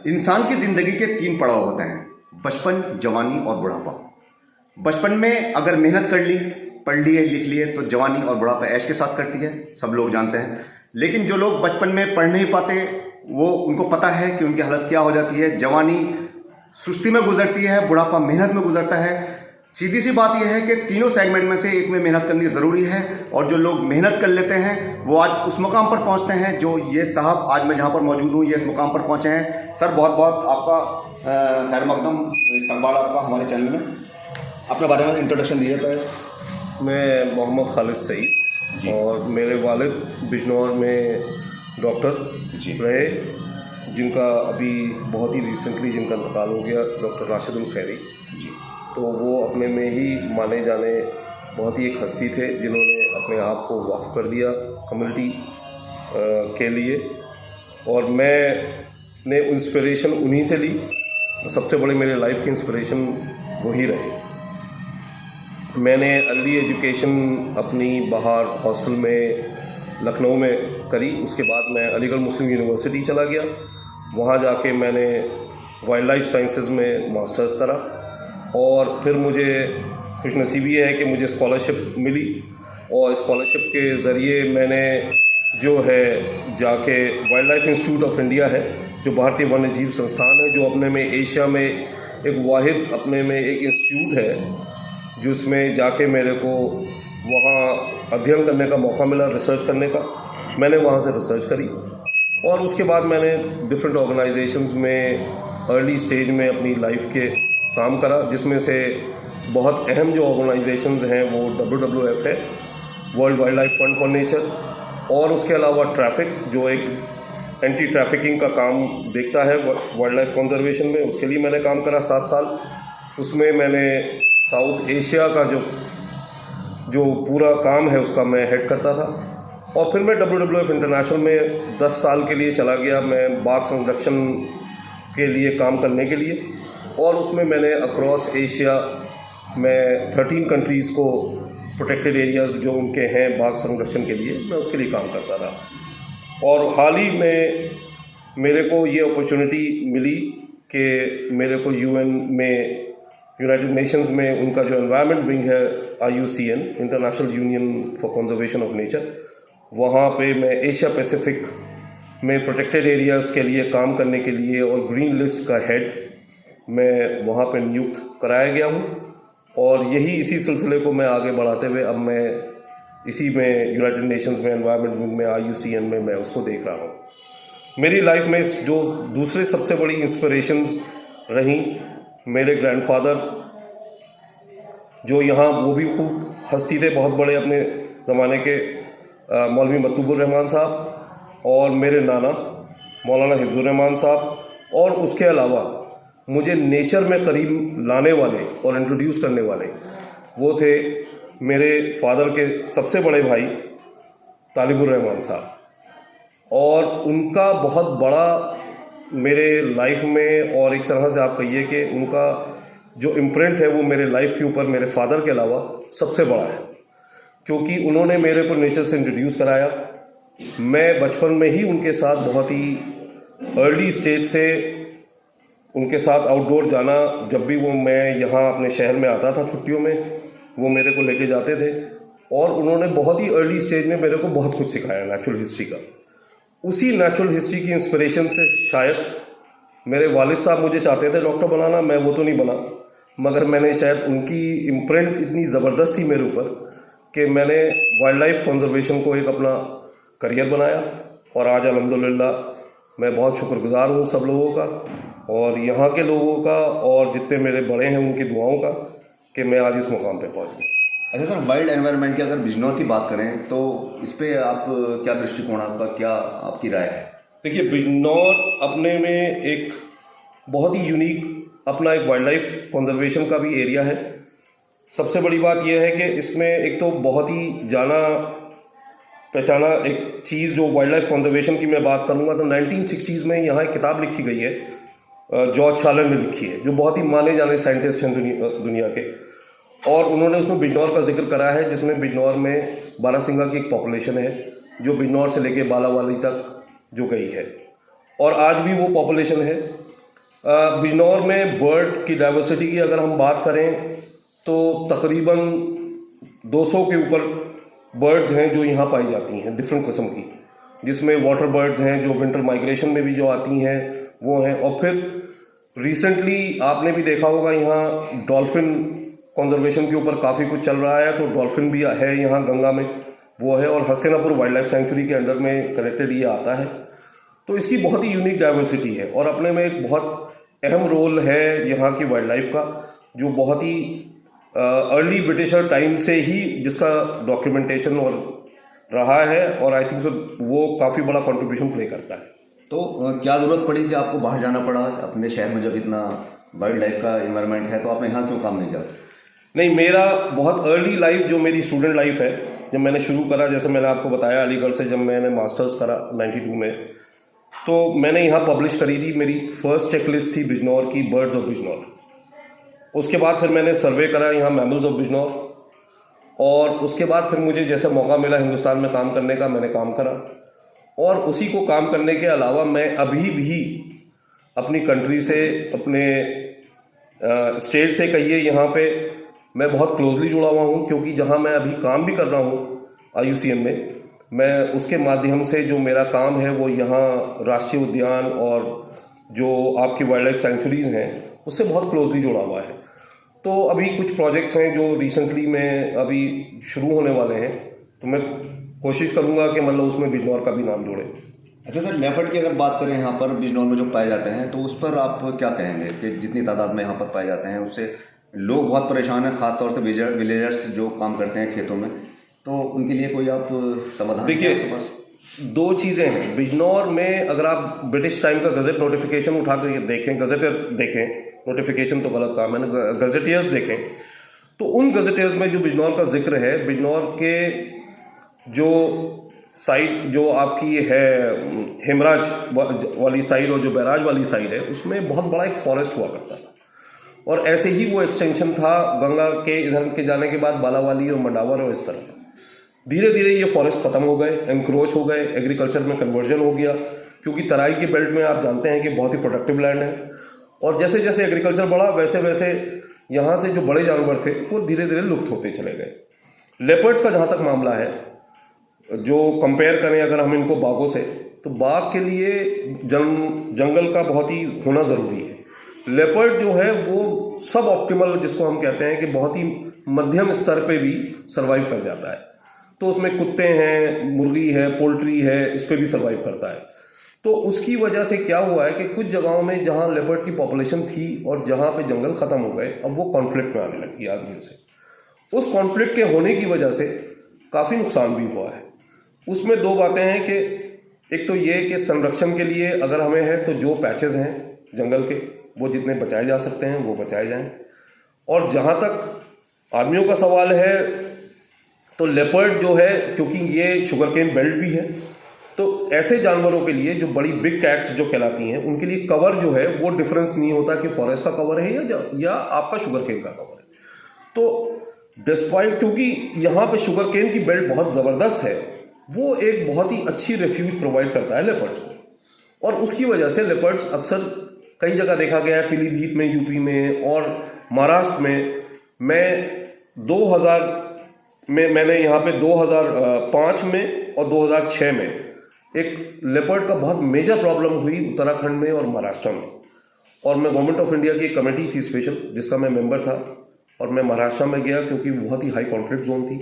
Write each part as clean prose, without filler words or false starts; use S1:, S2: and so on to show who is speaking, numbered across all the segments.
S1: इंसान की ज़िंदगी के 3 पड़ाव होते हैं, बचपन, जवानी और बुढ़ापा। बचपन में अगर मेहनत कर ली, पढ़ लिए, लिख लिए तो जवानी और बुढ़ापा ऐश के साथ करती है, सब लोग जानते हैं। लेकिन जो लोग बचपन में पढ़ नहीं पाते, वो उनको पता है कि उनकी हालत क्या हो जाती है। जवानी सुस्ती में गुजरती है, बुढ़ापा मेहनत में गुजरता है। सीधी सी बात यह है कि तीनों सेगमेंट में से एक में मेहनत करनी ज़रूरी है, और जो लोग मेहनत कर लेते हैं वो आज उस मुकाम पर पहुंचते हैं जो ये साहब आज मैं जहां पर मौजूद हूं, ये इस मुकाम पर पहुंचे हैं। सर बहुत बहुत आपका खैर मकदम, इस्तकबाल आपका हमारे चैनल में। अपने बारे में इंट्रोडक्शन दीजिए पहले।
S2: मैं मोहम्मद खालिद सईद और मेरे वालिद बिजनौर में डॉक्टर रहे, जिनका अभी बहुत ही रिसेंटली जिनका इंतकाल हो गया, डॉक्टर राशिदुल खैरी जी। तो वो अपने में ही माने जाने बहुत ही एक हस्ती थे, जिन्होंने अपने आप को वक्फ कर दिया कम्युनिटी के लिए, और मैंने इंस्पिरेशन उन्हीं से ली। सबसे बड़े मेरे लाइफ के इंस्पिरेशन वही रहे। मैंने अर्ली एजुकेशन अपनी बाहर हॉस्टल में लखनऊ में करी। उसके बाद मैं अलीगढ़ मुस्लिम यूनिवर्सिटी चला गया। वहाँ जाके मैंने वाइल्ड लाइफ साइंसेस में मास्टर्स करा, और फिर मुझे खुशनसीबी है कि मुझे स्कॉलरशिप मिली, और स्कॉलरशिप के ज़रिए मैंने जो है जाके wild life institute of India है, जो भारतीय वन्य जीव संस्थान है, जो अपने में एशिया में एक वाहिद अपने में एक इंस्टीट्यूट है, जिसमें जाके मेरे को वहाँ अध्ययन करने का मौका मिला, रिसर्च करने का। मैंने वहाँ से रिसर्च करी, और उसके बाद मैंने डिफरेंट ऑर्गेनाइजेशंस में अर्ली स्टेज में अपनी लाइफ के काम करा, जिसमें से बहुत अहम जो ऑर्गेनाइजेशंस हैं वो WWF है, world wild life fund for nature, और उसके अलावा ट्रैफिक, जो एक एंटी ट्रैफिकिंग का काम देखता है वाइल्ड लाइफ कंजर्वेशन में। उसके लिए मैंने काम करा 7 साल। उसमें मैंने साउथ एशिया का जो पूरा काम है उसका मैं हेड करता था। और फिर मैं WWF इंटरनेशनल में 10 साल के लिए चला गया, मैं बाघ संरक्षण के लिए काम करने के लिए, और उसमें मैंने अक्रॉस एशिया में 13 कंट्रीज़ को प्रोटेक्टेड एरियाज़ जो उनके हैं बाघ संरक्षण के लिए, मैं उसके लिए काम करता था। और हाल ही में मेरे को ये अपॉर्चुनिटी मिली कि मेरे को UN में, यूनाइटेड नेशंस में उनका जो एनवायरनमेंट विंग है IUCN, international union for conservation of nature, वहाँ पे मैं एशिया पैसिफिक में प्रोटेक्टेड एरियाज़ के लिए काम करने के लिए और ग्रीन लिस्ट का हेड मैं वहाँ पे नियुक्त कराया गया हूँ। और यही इसी सिलसिले को मैं आगे बढ़ाते हुए अब मैं इसी में यूनाइटेड नेशंस में एनवायरनमेंट विंग में IUCN में मैं उसको देख रहा हूँ। मेरी लाइफ में जो दूसरे सबसे बड़ी इंस्पिरेशंस रहीं, मेरे ग्रैंडफादर जो यहाँ वो भी खूब हस्ती थे, बहुत बड़े अपने ज़माने के, मौलवी मतूबुर रहमान साहब, और मेरे नाना मौलाना हिफ्जुर रहमान साहब। और उसके अलावा मुझे नेचर में करीब लाने वाले और इंट्रोड्यूस करने वाले वो थे मेरे फादर के सबसे बड़े भाई तालिबुर रहमान साहब, और उनका बहुत बड़ा मेरे लाइफ में, और एक तरह से आप कहिए कि उनका जो इम्प्रिंट है वो मेरे लाइफ के ऊपर मेरे फादर के अलावा सबसे बड़ा है, क्योंकि उन्होंने मेरे को नेचर से इंट्रोड्यूस कराया। मैं बचपन में ही उनके साथ बहुत ही अर्ली स्टेज से उनके साथ आउटडोर जाना, जब भी वो मैं यहाँ अपने शहर में आता था छुट्टियों में, वो मेरे को लेके जाते थे, और उन्होंने बहुत ही अर्ली स्टेज में मेरे को बहुत कुछ सिखाया नेचुरल हिस्ट्री का। उसी नेचुरल हिस्ट्री की इंस्पिरेशन से शायद मेरे वालिद साहब मुझे चाहते थे डॉक्टर बनाना, मैं वो तो नहीं बना, मगर मैंने शायद उनकी इम्प्रिंट इतनी ज़बरदस्त थी मेरे ऊपर कि मैंने वाइल्ड लाइफ कंजर्वेशन को एक अपना करियर बनाया। और आज अल्हम्दुलिल्लाह मैं बहुत शुक्रगुजार हूँ सब लोगों का, और यहाँ के लोगों का, और जितने मेरे बड़े हैं उनकी दुआओं का, कि मैं आज इस मुकाम पे पहुँच गया।
S1: अच्छा सर, वाइल्ड एनवायरनमेंट की अगर बिजनौर की बात करें तो इस पे आप क्या दृष्टिकोण, आपका क्या आपकी राय है?
S2: देखिए, बिजनौर अपने में एक बहुत ही यूनिक अपना एक वाइल्ड लाइफ कंजर्वेशन का भी एरिया है। सबसे बड़ी बात यह है कि इसमें एक तो बहुत ही जाना पहचाना एक चीज़, जो वाइल्ड लाइफ कंजर्वेशन की मैं बात करूँगा तो 1960s में यहाँ एक किताब लिखी गई है, जॉर्ज शालन ने लिखी है, जो बहुत ही माने जाने साइंटिस्ट हैं दुनिया के, और उन्होंने उसमें बिजनौर का जिक्र करा है, जिसमें बिजनौर में बारहसिंगा की एक पॉपुलेशन है जो बिजनौर से लेके बालावाली तक जो गई है, और आज भी वो पॉपुलेशन है। बिजनौर में बर्ड की डाइवर्सिटी की अगर हम बात करें तो तकरीबन 200 के ऊपर बर्ड्स हैं जो यहाँ पाई जाती हैं डिफरेंट किस्म की, जिसमें वाटर बर्ड्स हैं जो विंटर माइग्रेशन में भी जो आती हैं वो हैं, और फिर रिसेंटली आपने भी देखा होगा यहाँ डॉल्फिन कंजर्वेशन के ऊपर काफ़ी कुछ चल रहा है, तो डॉल्फिन भी है यहाँ गंगा में वो है, और हस्तिनापुर वाइल्ड लाइफ सेंचुरी के अंडर में कनेक्टेड ये आता है। तो इसकी बहुत ही यूनिक डाइवर्सिटी है और अपने में एक बहुत अहम रोल है यहाँ की वाइल्ड लाइफ का, जो बहुत ही अर्ली ब्रिटिशर टाइम से ही जिसका डॉक्यूमेंटेशन और रहा है, और आई थिंक सो वो काफ़ी बड़ा कंट्रीब्यूशन प्ले करता है।
S1: तो क्या ज़रूरत पड़ी कि आपको बाहर जाना पड़ा? अपने शहर में जब इतना वाइल्ड लाइफ का इन्वायरमेंट है तो आपने यहाँ क्यों काम नहीं किया?
S2: नहीं, मेरा बहुत अर्ली लाइफ जो मेरी स्टूडेंट लाइफ है, जब मैंने शुरू करा, जैसे मैंने आपको बताया अलीगढ़ से जब मैंने मास्टर्स करा 92 में, तो मैंने यहाँ पब्लिश करी थी, मेरी फर्स्ट चेकलिस्ट थी बिजनौर की, बर्ड्स ऑफ बिजनौर। उसके बाद फिर मैंने सर्वे करा यहाँ मैमल्स ऑफ बिजनौर, और उसके बाद फिर मुझे जैसे मौका मिला हिंदुस्तान में काम करने का, मैंने काम करा। और उसी को काम करने के अलावा मैं अभी भी अपनी कंट्री से, अपने स्टेट से कहिए, यहाँ पे मैं बहुत क्लोजली जुड़ा हुआ हूँ, क्योंकि जहाँ मैं अभी काम भी कर रहा हूँ IUCN में, मैं उसके माध्यम से जो मेरा काम है वो यहाँ राष्ट्रीय उद्यान और जो आपकी वाइल्ड लाइफ सेंचुरीज़ हैं उससे बहुत क्लोजली जुड़ा हुआ है। तो अभी कुछ प्रोजेक्ट्स हैं जो रिसेंटली में अभी शुरू होने वाले हैं, तो मैं कोशिश करूँगा कि मतलब उसमें बिजनौर का भी नाम जोड़े।
S1: अच्छा सर, लेपर्ड की अगर बात करें यहाँ पर बिजनौर में जो पाए जाते हैं, तो उस पर आप क्या कहेंगे कि जितनी तादाद में यहाँ पर पाए जाते हैं उससे लोग बहुत परेशान हैं, खासतौर से विलेजर्स जो काम करते हैं खेतों में, तो उनके लिए कोई आप समाधान?
S2: देखिए, दो चीज़ें हैं बिजनौर में। अगर आप ब्रिटिश टाइम का गज़ट नोटिफिकेशन उठा कर देखें, गज़टेर देखें, नोटिफिकेशन तो गलत काम है, गज़टियर्स देखें, तो उन गज़टियर्स में जो बिजनौर का जिक्र है, बिजनौर के जो साइड जो आपकी है हेमराज वाली साइड और जो बैराज वाली साइड है, उसमें बहुत बड़ा एक फॉरेस्ट हुआ करता था, और ऐसे ही वो एक्सटेंशन था गंगा के इधर के जाने के बाद बालावाली और मंडावर और इस तरफ। धीरे धीरे ये फॉरेस्ट ख़त्म हो गए, एनक्रोच हो गए, एग्रीकल्चर में कन्वर्जन हो गया, क्योंकि तराई के बेल्ट में आप जानते हैं कि बहुत ही प्रोडक्टिव लैंड है, और जैसे जैसे एग्रीकल्चर बढ़ा वैसे वैसे यहाँ से जो बड़े जानवर थे वो धीरे धीरे लुप्त होते चले गए। लेपर्ड्स का जहाँ तक मामला है, जो कंपेयर करें अगर हम इनको बाघों से, तो बाघ के लिए जंगल का बहुत ही होना ज़रूरी है। लेपर्ड जो है वो सब ऑप्टिमल, जिसको हम कहते हैं कि बहुत ही मध्यम स्तर पे भी सर्वाइव कर जाता है, तो उसमें कुत्ते हैं, मुर्गी है, पोल्ट्री है, इस पर भी सर्वाइव करता है। तो उसकी वजह से क्या हुआ है कि कुछ जगहों में जहाँ लेपर्ड की पॉपुलेशन थी और जहाँ पे जंगल ख़त्म हो गए, अब वो कॉन्फ्लिक्ट में आने लगी आदमियों से। उस कॉन्फ्लिक्ट के होने की वजह से काफ़ी नुकसान भी हुआ है। उसमें दो बातें हैं कि एक तो ये कि संरक्षण के लिए अगर हमें है तो जो पैचेस हैं जंगल के वो जितने बचाए जा सकते हैं वो बचाए जाएं, और जहाँ तक आदमियों का सवाल है तो लेपर्ड जो है, क्योंकि ये शुगर केन बेल्ट भी है, तो ऐसे जानवरों के लिए जो बड़ी बिग कैट्स जो कहलाती हैं उनके लिए कवर जो है वो डिफरेंस नहीं होता कि फॉरेस्ट का कवर है या आपका शुगर केन का कवर है। तो डिस्पाइट, क्योंकि यहाँ पे शुगर केन की बेल्ट बहुत ज़बरदस्त है, वो एक बहुत ही अच्छी रेफ्यूज प्रोवाइड करता है लेपर्ड्स को, और उसकी वजह से लेपर्ड्स अक्सर कई जगह देखा गया है, पीलीभीत में, यूपी में और महाराष्ट्र में। मैं 2000 में मैंने यहाँ पे 2005 में और 2006 में एक लेपर्ड का बहुत मेजर प्रॉब्लम हुई उत्तराखंड में और महाराष्ट्र में, और मैं गवर्नमेंट ऑफ इंडिया की एक कमेटी थी स्पेशल जिसका मैं मेंबर था, और मैं महाराष्ट्र में गया क्योंकि बहुत ही हाई कॉन्फ्लिक्ट जोन थी,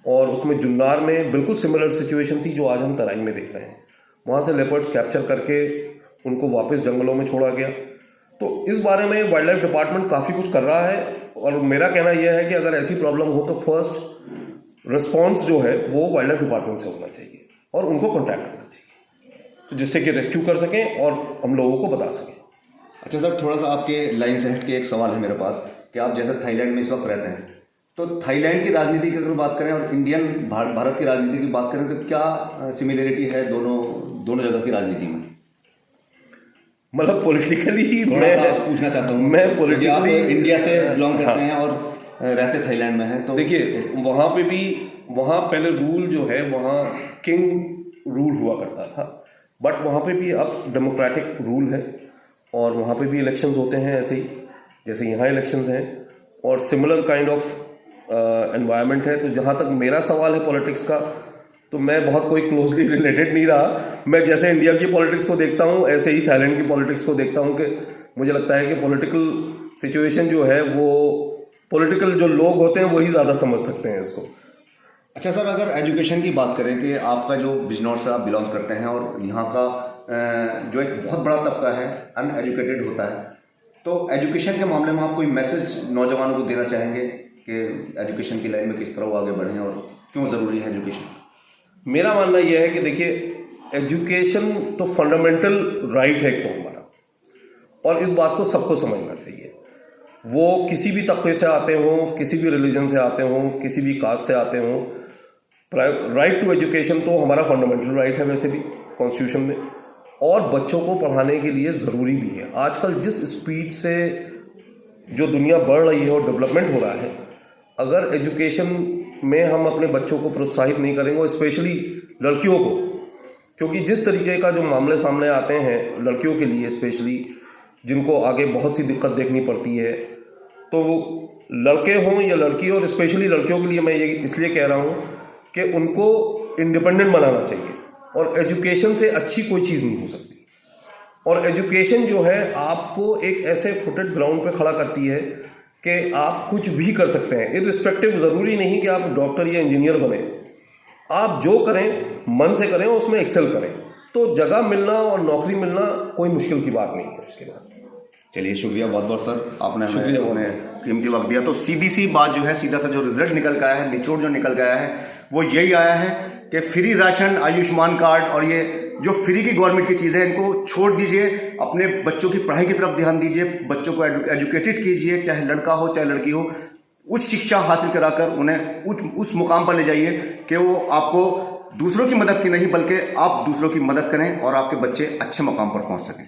S2: और उसमें जुन्नार में बिल्कुल सिमिलर सिचुएशन थी जो आज हम तराई में देख रहे हैं। वहाँ से लेपर्ड्स कैप्चर करके उनको वापस जंगलों में छोड़ा गया। तो इस बारे में वाइल्ड लाइफ डिपार्टमेंट काफ़ी कुछ कर रहा है, और मेरा कहना यह है कि अगर ऐसी प्रॉब्लम हो तो फर्स्ट रिस्पॉन्स जो है वो वाइल्ड लाइफ डिपार्टमेंट से होना चाहिए और उनको कॉन्टैक्ट करना चाहिए, तो जिससे कि रेस्क्यू कर सकें और हम लोगों को बता सकें।
S1: अच्छा सर, थोड़ा सा आपके लाइन से हट के एक सवाल है मेरे पास कि आप जैसे थाईलैंड में इस वक्त रहते हैं, तो थाईलैंड की राजनीति की अगर बात करें और इंडियन भारत की राजनीति की बात करें, तो क्या सिमिलरिटी है दोनों जगह की राजनीति में?
S2: मतलब पॉलिटिकली
S1: थोड़ा सा पूछना चाहता हूँ
S2: मैं पॉलिटिकली,
S1: आप इंडिया से बिलोंग करते हैं और रहते थाईलैंड में हैं, तो
S2: देखिए वहाँ पे भी, वहाँ पहले रूल जो है वहाँ किंग रूल हुआ करता था, बट वहाँ पे भी अब डेमोक्रेटिक रूल है, और वहाँ पे भी इलेक्शंस होते हैं ऐसे ही जैसे यहाँ इलेक्शंस हैं, और सिमिलर काइंड ऑफ एनवायरनमेंट है। तो जहाँ तक मेरा सवाल है पॉलिटिक्स का, तो मैं बहुत कोई क्लोजली रिलेटेड नहीं रहा। मैं जैसे इंडिया की पॉलिटिक्स को देखता हूँ ऐसे ही थाईलैंड की पॉलिटिक्स को देखता हूँ कि मुझे लगता है कि पॉलिटिकल सिचुएशन जो है वो पॉलिटिकल जो लोग होते हैं वही ज़्यादा समझ सकते हैं इसको।
S1: अच्छा सर, अगर एजुकेशन की बात करें कि आपका जो बिजनौर से आप बिलोंग करते हैं और यहाँ का जो एक बहुत बड़ा तबका है अनएजुकेटेड होता है, तो एजुकेशन के मामले में आप कोई मैसेज नौजवानों को देना चाहेंगे कि एजुकेशन की लाइन में किस तरह वो आगे बढ़ें और क्यों ज़रूरी है एजुकेशन?
S2: मेरा मानना यह है कि देखिए, एजुकेशन तो फंडामेंटल राइट है एक तो हमारा, और इस बात को सबको समझना चाहिए। वो किसी भी तबके से आते हों, किसी भी रिलीजन से आते हों, किसी भी कास्ट से आते हों, राइट टू एजुकेशन तो हमारा फंडामेंटल राइट है वैसे भी कॉन्स्टिट्यूशन में, और बच्चों को पढ़ाने के लिए ज़रूरी भी है। आजकल जिस स्पीड से जो दुनिया बढ़ रही है और डेवलपमेंट हो रहा है, अगर एजुकेशन में हम अपने बच्चों को प्रोत्साहित नहीं करेंगे, और स्पेशली लड़कियों को, क्योंकि जिस तरीके का जो मामले सामने आते हैं लड़कियों के लिए स्पेशली, जिनको आगे बहुत सी दिक्कत देखनी पड़ती है, तो लड़के हों या लड़की, और स्पेशली लड़कियों के लिए मैं ये इसलिए कह रहा हूँ कि उनको इंडिपेंडेंट बनाना चाहिए, और एजुकेशन से अच्छी कोई चीज़ नहीं हो सकती। और एजुकेशन जो है आपको एक ऐसे फुटेड ग्राउंड पे खड़ा करती है कि आप कुछ भी कर सकते हैं, इर्रिस्पेक्टिव, ज़रूरी नहीं कि आप डॉक्टर या इंजीनियर बने, आप जो करें मन से करें और उसमें एक्सेल करें, तो जगह मिलना और नौकरी मिलना कोई मुश्किल की बात नहीं है उसके बाद।
S1: चलिए, शुक्रिया बहुत बहुत सर, आपने हमें कीमती वक्त दिया। तो सीधी सी बात जो है, सीधा सा जो रिजल्ट निकल के आया है, निचोड़ जो निकल गया है, वो यही आया है कि फ्री राशन, आयुष्मान कार्ड और ये जो फ्री की गवर्नमेंट की चीज़ें, इनको छोड़ दीजिए, अपने बच्चों की पढ़ाई की तरफ ध्यान दीजिए, बच्चों को एजुकेटेड कीजिए, चाहे लड़का हो चाहे लड़की हो, उस शिक्षा हासिल कराकर उन्हें उस मुकाम पर ले जाइए कि वो आपको दूसरों की मदद की नहीं बल्कि आप दूसरों की मदद करें और आपके बच्चे अच्छे मुकाम पर पहुंच सकें।